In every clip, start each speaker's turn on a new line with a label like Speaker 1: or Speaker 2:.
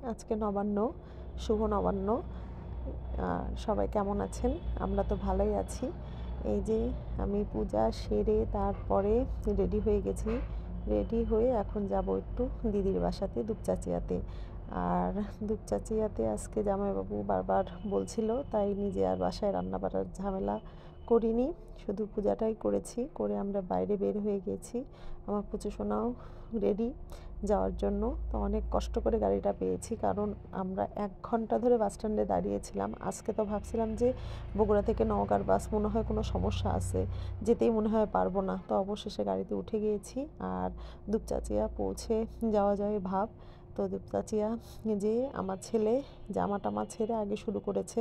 Speaker 1: আজকে নবান্ন, শুভ নবান্ন। সবাই কেমন আছেন? আমরা তো ভালোই আছি। এই যে আমি পূজা সেরে তারপরে রেডি হয়ে গেছি। রেডি হয়ে এখন যাব একটু দিদির বাসাতে, দুপচাচিয়াতে। আর দুপচাচিয়াতে আজকে জামাইবাবু বারবার বলছিল, তাই নিজে আর বাসায় রান্না বাড়ার ঝামেলা করিনি, শুধু পূজাটাই করেছি। করে আমরা বাইরে বের হয়ে গেছি। আমার পুচুসোনাও রেডি যাওয়ার জন্য। তো অনেক কষ্ট করে গাড়িটা পেয়েছি, কারণ আমরা 1 ঘন্টা ধরে বাস স্ট্যান্ডে দাঁড়িয়েছিলাম। আজকে তো ভাবছিলাম যে বগুড়া থেকে নওগাঁর বাস মনে হয় কোনো সমস্যা আছে, যেতেই মনে হয় পারবো না। তো অবশেষে গাড়িতে উঠে গিয়েছি আর দুপচাচিয়া পৌঁছে যাওয়া যায় ভাব। তো দুপচাচিয়া যে আমার ছেলে জামা টামা ছেড়ে আগে শুরু করেছে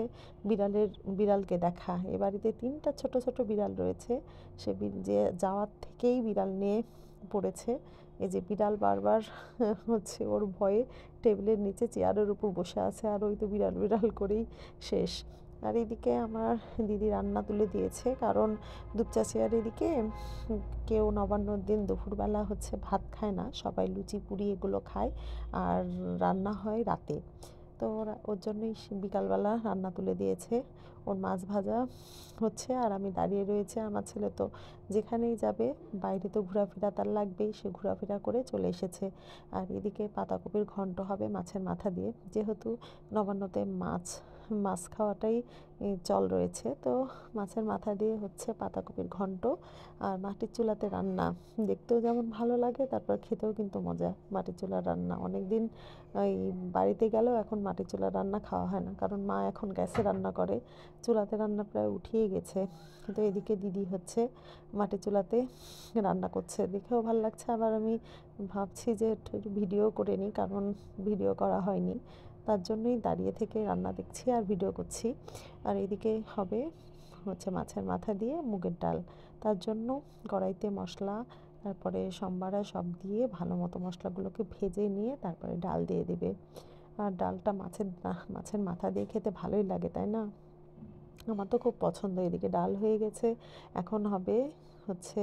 Speaker 1: বিড়ালকে দেখা। এ বাড়িতে 3টা ছোট ছোট বিড়াল রয়েছে। সে যে যাওয়ার থেকেই বিড়াল নিয়ে পড়েছে। এই যে বিড়াল বারবার হচ্ছে ওর ভয়ে টেবিলের নিচে চেয়ারের উপর বসে আছে, আর ওই তো বিড়াল বিড়াল করেই শেষ। আর এদিকে আমার দিদি রান্না তুলে দিয়েছে, কারণ দুপচাচিয়ার এদিকে কেউ নবান্নর দিন দুপুরবেলা হচ্ছে ভাত খায় না, সবাই লুচি পুরি এগুলো খায়, আর রান্না হয় রাতে। তো ওর জন্যই বিকালবেলা রান্না তুলে দিয়েছে। ওর মাছ ভাজা হচ্ছে আর আমি দাঁড়িয়ে রয়েছে। আমার ছেলে তো যেখানেই যাবে, বাইরে তো ঘোরাফেরা তার লাগবেই, সে ঘোরাফেরা করে চলে এসেছে। আর এদিকে পাতাকপির ঘন্ট হবে মাছের মাথা দিয়ে, যেহেতু নবান্নতে মাছ খাওয়াটাই চল রয়েছে। তো মাছের মাথা দিয়ে হচ্ছে পাতাকপির ঘন্ট আর মাটির চুলাতে রান্না। দেখতেও যেমন ভালো লাগে, তারপর খেতেও কিন্তু মজা। মাটির চুলার রান্না অনেক দিন ওই বাড়িতে গেলেও এখন মাটির চুলার রান্না খাওয়া হয় না, কারণ মা এখন গ্যাসে রান্না করে। চুলাতে রান্না প্রায় উঠিয়ে গেছে। কিন্তু এদিকে দিদি হচ্ছে মাটির চুলাতে রান্না করছে, দেখেও ভালো লাগছে। আবার আমি ভাবছি যে একটু ভিডিও করে নিই, কারণ ভিডিও করা হয়নি। তার জন্যই দাঁড়িয়ে থেকে রান্না দেখছি আর ভিডিও করছি। আর এদিকে হবে হচ্ছে মাছের মাথা দিয়ে মুগের ডাল। তার জন্য কড়াইতে মশলা, তারপরে সম্বারা সব দিয়ে ভালো মতো মশলাগুলোকে ভেজে নিয়ে তারপরে ডাল দিয়ে দিবে। আর ডালটা মাছের মাথা দিয়ে খেতে ভালোই লাগে, তাই না? আমার তো খুব পছন্দ। এদিকে ডাল হয়ে গেছে, এখন হবে হচ্ছে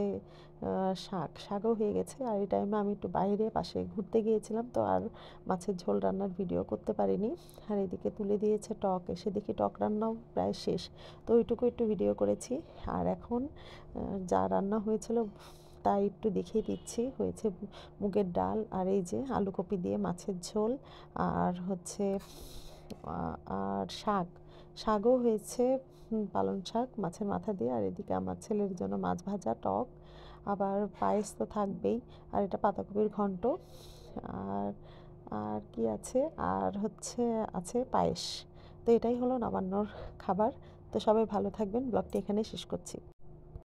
Speaker 1: শাকও হয়ে গেছে। আর এই টাইমে আমি একটু বাইরে পাশে ঘুরতে গিয়েছিলাম, তো আর মাছের ঝোল রান্নার ভিডিও করতে পারিনি। আর এদিকে তুলে দিয়েছে টক, এসে দেখি টক রান্নাও প্রায় শেষ। তো ওইটুকু একটু ভিডিও করেছি। আর এখন যা রান্না হয়েছিল তাই একটু দেখিয়ে দিচ্ছি। হয়েছে মুগের ডাল, আর এই যে আলুকপি দিয়ে মাছের ঝোল, আর হচ্ছে আর শাকও হয়েছে, পালং শাক মাছের মাথা দিয়ে। আর এদিকে আমার ছেলের জন্য মাছ ভাজা, টক, আবার পায়েস তো থাকবেই। আর এটা পাতাকপির ঘন্ট। আর আর কি আছে, আর হচ্ছে আছে পায়েস। তো এটাই হলো নবান্নর খাবার। তো সবাই ভালো থাকবেন। ব্লগটি এখানেই শেষ করছি।